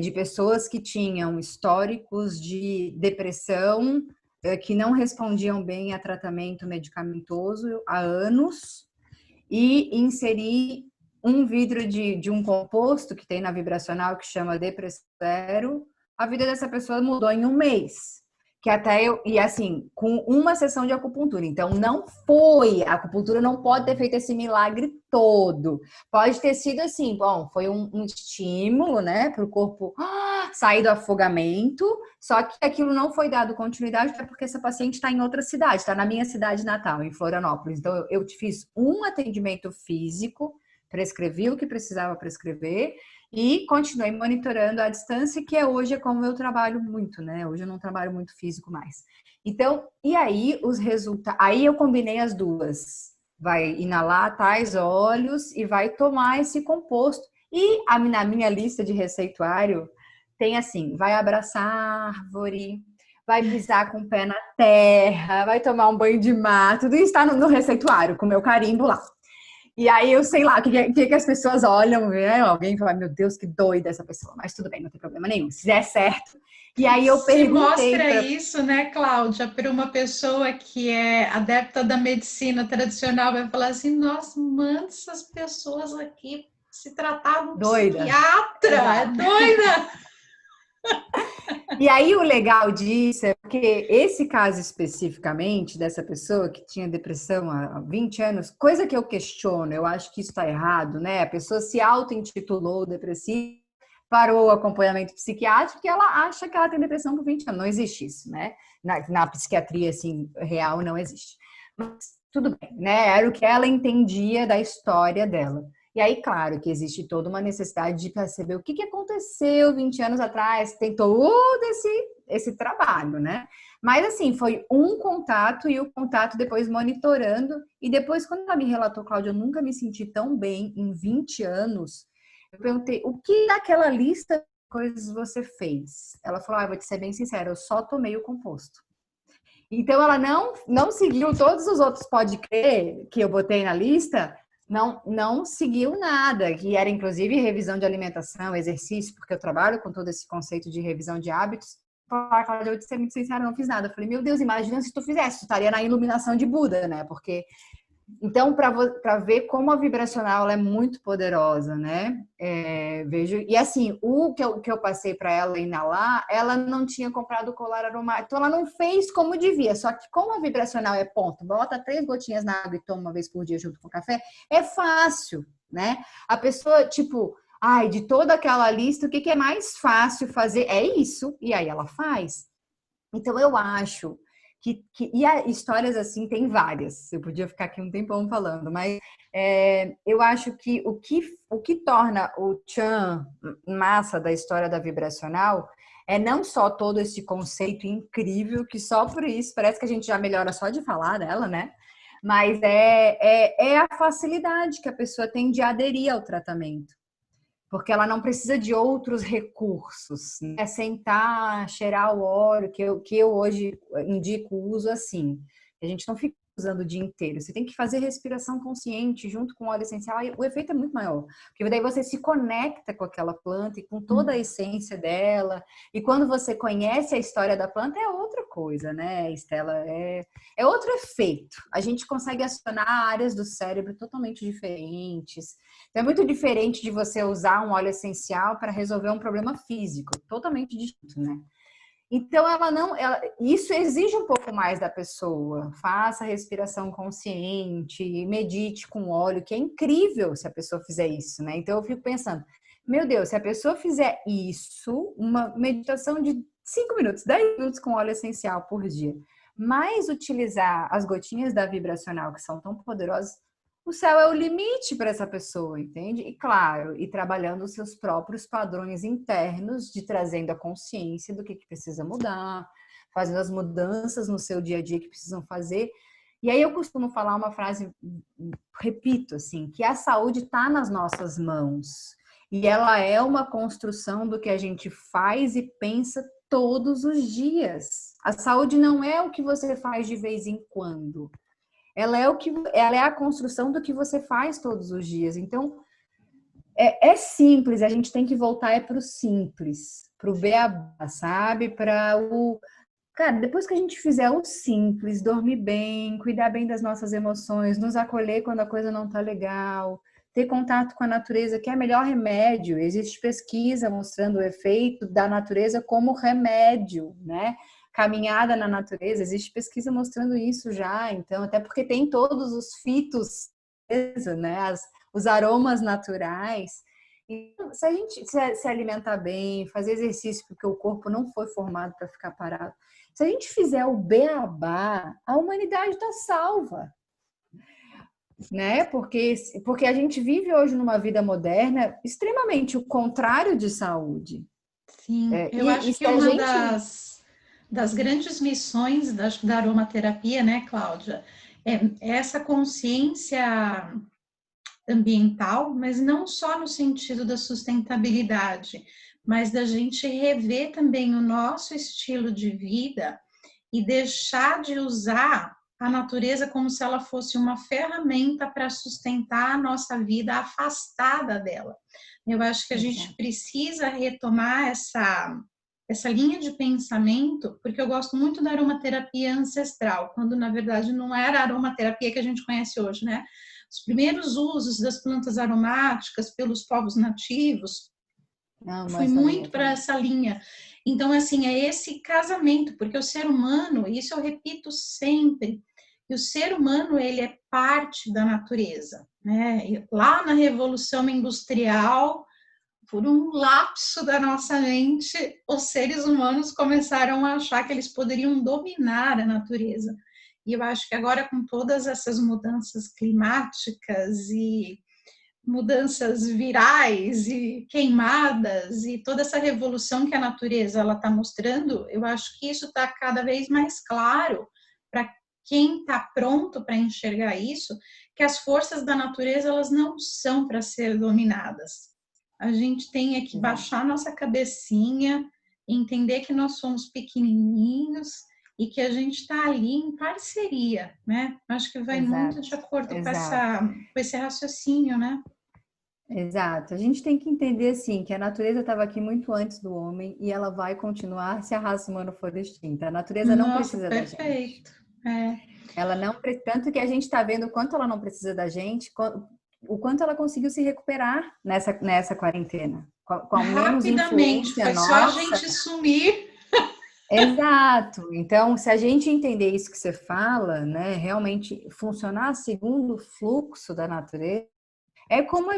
De pessoas que tinham históricos de depressão, que não respondiam bem a tratamento medicamentoso há anos, e inserir um vidro de um composto que tem na vibracional que chama Depressero, a vida dessa pessoa mudou em um mês. Que até eu, e assim, com uma sessão de acupuntura. Então, não foi, a acupuntura não pode ter feito esse milagre todo. Pode ter sido assim, bom, foi um estímulo, né, para o corpo sair do afogamento, só que aquilo não foi dado continuidade, até porque essa paciente está em outra cidade, está na minha cidade natal, em Florianópolis. Então, eu fiz um atendimento físico, prescrevi o que precisava prescrever, e continuei monitorando à distância, que hoje é como eu trabalho muito, né? Hoje eu não trabalho muito físico mais. Então, e aí os resultados... Aí eu combinei as duas. Vai inalar tais óleos e vai tomar esse composto. E na minha lista de receituário tem assim, vai abraçar a árvore, vai pisar com o pé na terra, vai tomar um banho de mar, tudo isso está no receituário, com o meu carimbo lá. E aí eu sei lá, o que as pessoas olham, né? Alguém fala, meu Deus, que doida essa pessoa. Mas tudo bem, não tem problema nenhum. Se der certo. E aí eu perguntei... Se mostra isso, né, Cláudia, para uma pessoa que é adepta da medicina tradicional, vai falar assim, nossa, manda essas pessoas aqui se tratar de um psiquiatra, é doida! E aí o legal disso é porque esse caso especificamente dessa pessoa que tinha depressão há 20 anos, coisa que eu questiono, eu acho que isso está errado, né? A pessoa se auto-intitulou depressiva, parou o acompanhamento psiquiátrico e ela acha que ela tem depressão por 20 anos. Não existe isso, né? Na psiquiatria, assim, real, não existe. Mas tudo bem, né? Era o que ela entendia da história dela. E aí, claro, que existe toda uma necessidade de perceber o que aconteceu 20 anos atrás, tem todo esse trabalho, né? Mas, assim, foi um contato e o contato depois monitorando. E depois, quando ela me relatou, Cláudia, eu nunca me senti tão bem em 20 anos. Eu perguntei, o que daquela lista de coisas você fez? Ela falou, vou te ser bem sincera, eu só tomei o composto. Então, ela não seguiu todos os outros, pode crer, que eu botei na lista, não seguiu nada, que era inclusive revisão de alimentação, exercício, porque eu trabalho com todo esse conceito de revisão de hábitos. Eu de ser muito sincera, não fiz nada. Eu falei, meu Deus, imagina se tu fizesse, tu estaria na iluminação de Buda, né? Porque então, para ver como a vibracional ela é muito poderosa, né? Vejo. E assim, o que eu passei para ela inalar, ela não tinha comprado o colar aromático. Então, ela não fez como devia. Só que, como a vibracional é ponto, bota 3 gotinhas na água e toma uma vez por dia junto com o café, é fácil, né? A pessoa, tipo, de toda aquela lista, o que é mais fácil fazer? É isso. E aí ela faz. Então, eu acho. E histórias assim tem várias. Eu podia ficar aqui um tempão falando, mas eu acho que o que torna o Chan massa da história da vibracional é não só todo esse conceito incrível, que só por isso parece que a gente já melhora só de falar dela, né? Mas é a facilidade que a pessoa tem de aderir ao tratamento. Porque ela não precisa de outros recursos, né? Sentar, cheirar o óleo, que eu hoje indico o uso assim. A gente não fica usando o dia inteiro. Você tem que fazer respiração consciente junto com o óleo essencial e o efeito é muito maior. Porque daí você se conecta com aquela planta e com toda a essência dela. E quando você conhece a história da planta, é outra coisa, né, Estela? É outro efeito. A gente consegue acionar áreas do cérebro totalmente diferentes. Então, é muito diferente de você usar um óleo essencial para resolver um problema físico. Totalmente distinto, né? Então, isso exige um pouco mais da pessoa. Faça respiração consciente, medite com óleo, que é incrível se a pessoa fizer isso, né? Então, eu fico pensando, meu Deus, se a pessoa fizer isso, uma meditação de 5 minutos, 10 minutos com óleo essencial por dia, mais utilizar as gotinhas da vibracional, que são tão poderosas, o céu é o limite para essa pessoa, entende? E claro, e trabalhando os seus próprios padrões internos, de trazendo a consciência do que precisa mudar, fazendo as mudanças no seu dia a dia que precisam fazer. E aí eu costumo falar uma frase, repito, assim, que a saúde está nas nossas mãos. E ela é uma construção do que a gente faz e pensa todos os dias. A saúde não é o que você faz de vez em quando. Ela é a construção do que você faz todos os dias. Então, é simples, a gente tem que voltar para o simples, para o beabá, sabe? Cara, depois que a gente fizer o simples, dormir bem, cuidar bem das nossas emoções, nos acolher quando a coisa não tá legal, ter contato com a natureza, que é o melhor remédio. Existe pesquisa mostrando o efeito da natureza como remédio, né? Caminhada na natureza, existe pesquisa mostrando isso já, então, até porque tem todos os fitos, né? Os aromas naturais. Então, se a gente se alimentar bem, fazer exercício, porque o corpo não foi formado para ficar parado, se a gente fizer o beabá, a humanidade está salva, né? Porque a gente vive hoje numa vida moderna extremamente o contrário de saúde. Sim, eu acho que uma das grandes missões da aromaterapia, né, Cláudia, é essa consciência ambiental, mas não só no sentido da sustentabilidade, mas da gente rever também o nosso estilo de vida e deixar de usar a natureza como se ela fosse uma ferramenta para sustentar a nossa vida afastada dela. Eu acho que a gente precisa retomar essa linha de pensamento, porque eu gosto muito da aromaterapia ancestral, quando na verdade não era a aromaterapia que a gente conhece hoje, né? Os primeiros usos das plantas aromáticas pelos povos nativos, fui muito para essa linha. Então, assim, é esse casamento, porque o ser humano, isso eu repito sempre, que o ser humano, ele é parte da natureza, né? E lá na Revolução Industrial, por um lapso da nossa mente, os seres humanos começaram a achar que eles poderiam dominar a natureza. E eu acho que agora, com todas essas mudanças climáticas e mudanças virais e queimadas e toda essa revolução que a natureza ela está mostrando, eu acho que isso está cada vez mais claro para quem está pronto para enxergar isso, que as forças da natureza elas não são para ser dominadas. A gente tem que baixar nossa cabecinha, entender que nós somos pequenininhos e que a gente está ali em parceria, né? Acho que vai muito de acordo com esse raciocínio, né? Exato. A gente tem que entender, assim, que a natureza estava aqui muito antes do homem e ela vai continuar se a raça humana for extinta. A natureza não precisa da gente. Ela não, tanto que a gente está vendo o quanto ela não precisa da gente, o quanto ela conseguiu se recuperar nessa quarentena. Com menos influência foi só a gente sumir. Exato. Então, se a gente entender isso que você fala, né, realmente funcionar segundo o fluxo da natureza, é como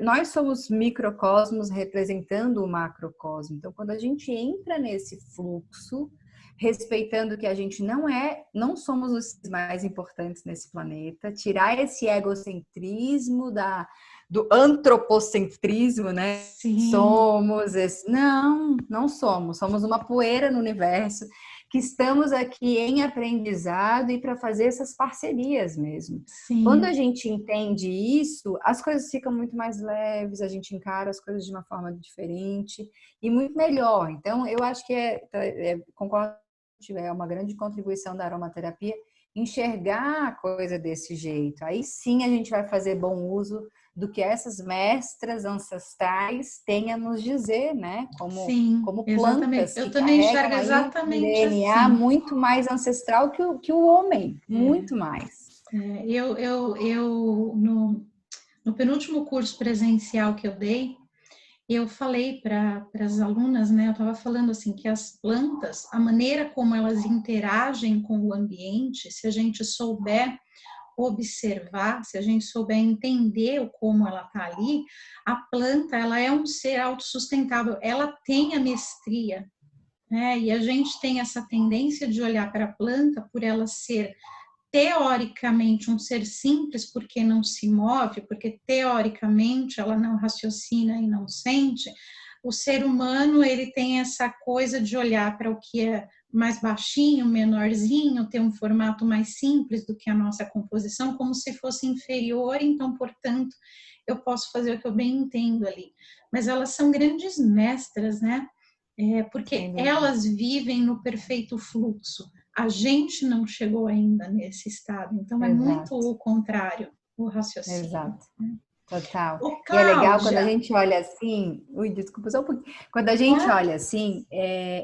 nós somos microcosmos representando o macrocosmo. Então, quando a gente entra nesse fluxo, respeitando que a gente não somos os mais importantes nesse planeta, tirar esse egocentrismo do antropocentrismo, né? Sim. Não somos. Somos uma poeira no universo que estamos aqui em aprendizado e para fazer essas parcerias mesmo. Sim. Quando a gente entende isso, as coisas ficam muito mais leves, a gente encara as coisas de uma forma diferente e muito melhor. Então, eu acho que concordo, é uma grande contribuição da aromaterapia enxergar a coisa desse jeito. Aí sim a gente vai fazer bom uso do que essas mestras ancestrais têm a nos dizer, né? Sim, Como exatamente. plantas Eu que também carregam enxergo aí um exatamente DNA assim. muito mais ancestral que o homem, É, muito mais. no penúltimo curso presencial que eu dei, eu falei para as alunas, né? Eu estava falando assim que as plantas, a maneira como elas interagem com o ambiente, se a gente souber observar, se a gente souber entender como ela está ali, a planta ela é um ser autossustentável, ela tem a mestria, né? E a gente tem essa tendência de olhar para a planta por ela ser teoricamente um ser simples porque não se move, porque teoricamente ela não raciocina e não sente. O ser humano ele tem essa coisa de olhar para o que é mais baixinho, menorzinho, ter um formato mais simples do que a nossa composição, como se fosse inferior, então, portanto, eu posso fazer o que eu bem entendo ali. Mas elas são grandes mestras, né? Porque Sem dúvida. elas vivem no perfeito fluxo. A gente não chegou ainda nesse estado, então é muito Exato, o contrário, o raciocínio. exato. Total. Ô, E é legal quando a Cláudia, gente olha assim. Ui, desculpa, só um pouquinho. Quando a gente claro, olha assim,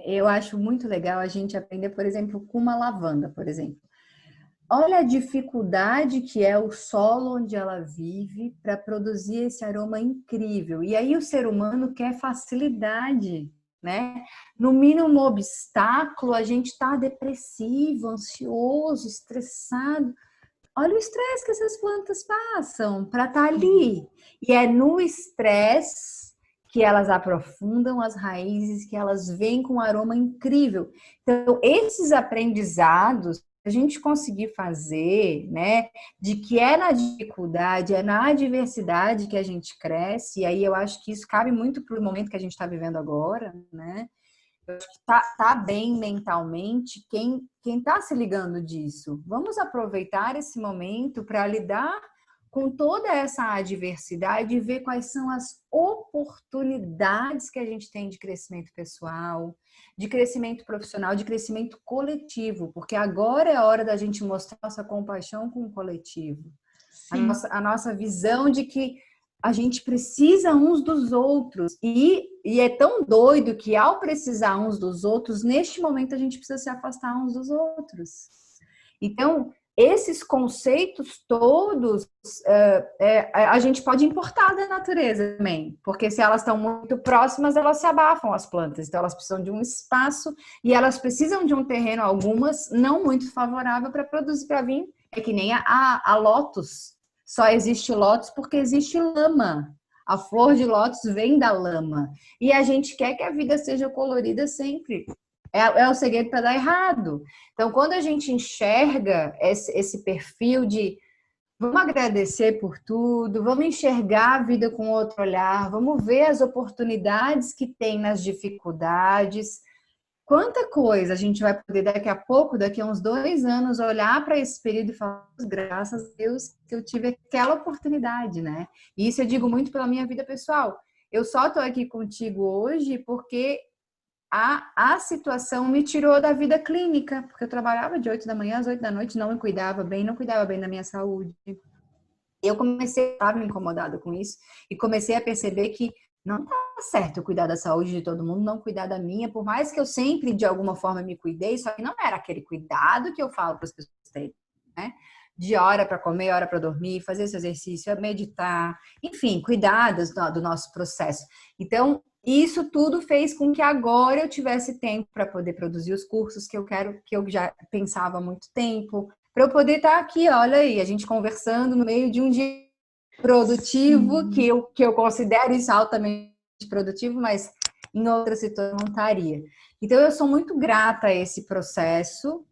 eu acho muito legal a gente aprender, por exemplo, com uma lavanda, por exemplo. Olha a dificuldade que é o solo onde ela vive para produzir esse aroma incrível. E aí o ser humano quer facilidade, né? No mínimo obstáculo, a gente está depressivo, ansioso, estressado. Olha o estresse que essas plantas passam para estar ali. E é no estresse que elas aprofundam as raízes, que elas vêm com um aroma incrível. Então, esses aprendizados, a gente conseguir fazer, né, de que é na dificuldade, é na adversidade que a gente cresce, e aí eu acho que isso cabe muito para o momento que a gente está vivendo agora, né? Tá bem mentalmente quem está se ligando disso. Vamos aproveitar esse momento para lidar com toda essa adversidade e ver quais são as oportunidades que a gente tem de crescimento pessoal, de crescimento profissional, de crescimento coletivo, porque agora é a hora da gente mostrar nossa compaixão com o coletivo, sim. a nossa visão de que a gente precisa uns dos outros. E é tão doido que, ao precisar uns dos outros, neste momento a gente precisa se afastar uns dos outros. Então, esses conceitos todos a gente pode importar da natureza também, porque se elas estão muito próximas, elas se abafam as plantas, então elas precisam de um espaço e elas precisam de um terreno, algumas não muito favorável para produzir, para vir. É que nem a lótus. Só existe lótus porque existe lama. A flor de lótus vem da lama. E a gente quer que a vida seja colorida sempre. É o segredo para dar errado. Então, quando a gente enxerga esse perfil de vamos agradecer por tudo, vamos enxergar a vida com outro olhar, vamos ver as oportunidades que tem nas dificuldades. Quanta coisa a gente vai poder daqui a pouco, daqui a uns 2 anos, olhar para esse período e falar, graças a Deus que eu tive aquela oportunidade, né? E isso eu digo muito pela minha vida pessoal. Eu só estou aqui contigo hoje porque a situação me tirou da vida clínica, porque eu trabalhava de 8 da manhã às 8 da noite, não me cuidava bem, não cuidava bem da minha saúde. Eu comecei a estar incomodada com isso e comecei a perceber que não tá certo eu cuidar da saúde de todo mundo, não cuidar da minha, por mais que eu sempre de alguma forma me cuidei, só que não era aquele cuidado que eu falo para as pessoas terem, né? De hora para comer, hora para dormir, fazer esse exercício, meditar, enfim, cuidar do nosso processo. Então, isso tudo fez com que agora eu tivesse tempo para poder produzir os cursos que eu quero, que eu já pensava há muito tempo, para eu poder estar aqui, olha aí, a gente conversando no meio de um dia produtivo, Sim. que eu considero isso altamente produtivo, mas em outra situação não estaria. Então, eu sou muito grata a esse processo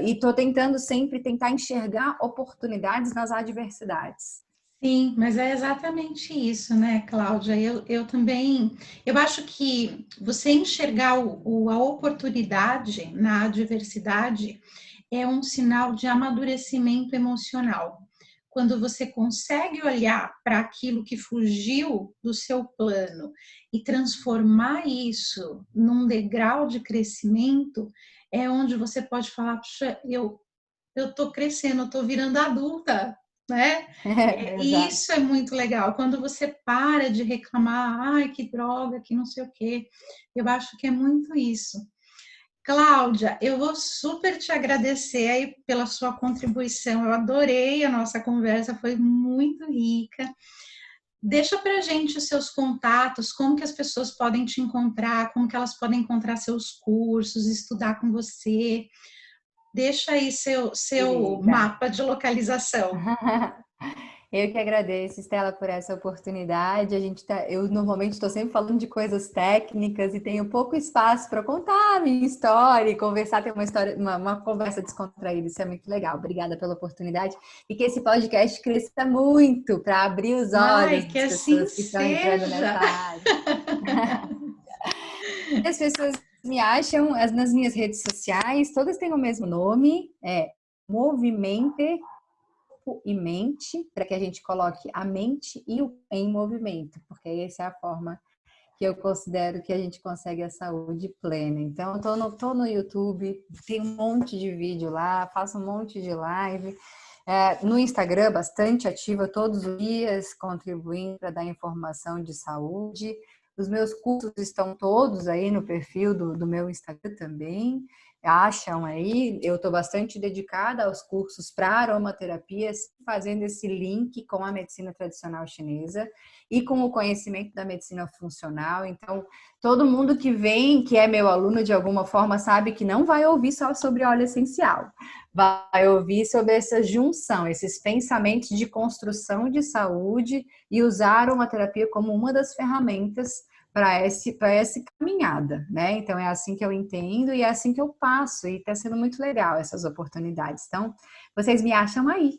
e estou tentando sempre tentar enxergar oportunidades nas adversidades. Sim, mas é exatamente isso, né, Cláudia? Eu também, eu acho que você enxergar a oportunidade na adversidade é um sinal de amadurecimento emocional. Quando você consegue olhar para aquilo que fugiu do seu plano e transformar isso num degrau de crescimento, é onde você pode falar, puxa, eu estou crescendo, eu estou virando adulta, né? E Exato. isso é muito legal, quando você para de reclamar, ai, que droga, que não sei o quê. Eu acho que é muito isso. Cláudia, eu vou super te agradecer aí pela sua contribuição. Eu adorei a nossa conversa, foi muito rica. Deixa para gente os seus contatos, como que as pessoas podem te encontrar, como que elas podem encontrar seus cursos, estudar com você. Deixa aí seu Querida. mapa de localização. Eu que agradeço, Estela, por essa oportunidade. Eu normalmente estou sempre falando de coisas técnicas e tenho pouco espaço para contar a minha história e conversar, ter uma conversa descontraída. Isso é muito legal. Obrigada pela oportunidade e que esse podcast cresça muito para abrir os olhos Ai, que das assim pessoas que estão entrando seja. nessa área. As pessoas me acham nas minhas redes sociais, todas têm o mesmo nome, Movimente e mente, para que a gente coloque a mente e o em movimento, porque essa é a forma que eu considero que a gente consegue a saúde plena. Então, tô no YouTube, tem um monte de vídeo lá, faço um monte de live. No Instagram, bastante ativa todos os dias, contribuindo para dar informação de saúde. Os meus cursos estão todos aí no perfil do meu Instagram também. Acham aí, eu estou bastante dedicada aos cursos para aromaterapia, fazendo esse link com a medicina tradicional chinesa e com o conhecimento da medicina funcional. Então, todo mundo que vem, que é meu aluno de alguma forma, sabe que não vai ouvir só sobre óleo essencial, vai ouvir sobre essa junção, esses pensamentos de construção de saúde e usar uma terapia como uma das ferramentas para essa caminhada, né? Então é assim que eu entendo e é assim que eu passo, e está sendo muito legal essas oportunidades. Então, vocês me acham aí.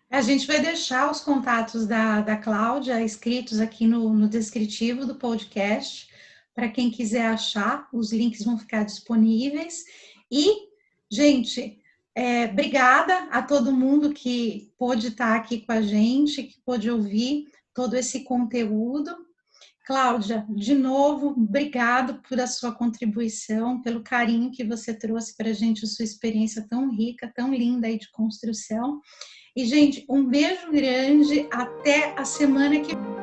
A gente vai deixar os contatos da Cláudia escritos aqui no descritivo do podcast, para quem quiser achar, os links vão ficar disponíveis. E, gente, obrigada a todo mundo que pôde estar aqui com a gente, que pôde ouvir todo esse conteúdo. Cláudia, de novo, obrigado por a sua contribuição, pelo carinho que você trouxe para a gente, a sua experiência tão rica, tão linda aí de construção. E, gente, um beijo grande, até a semana que vem.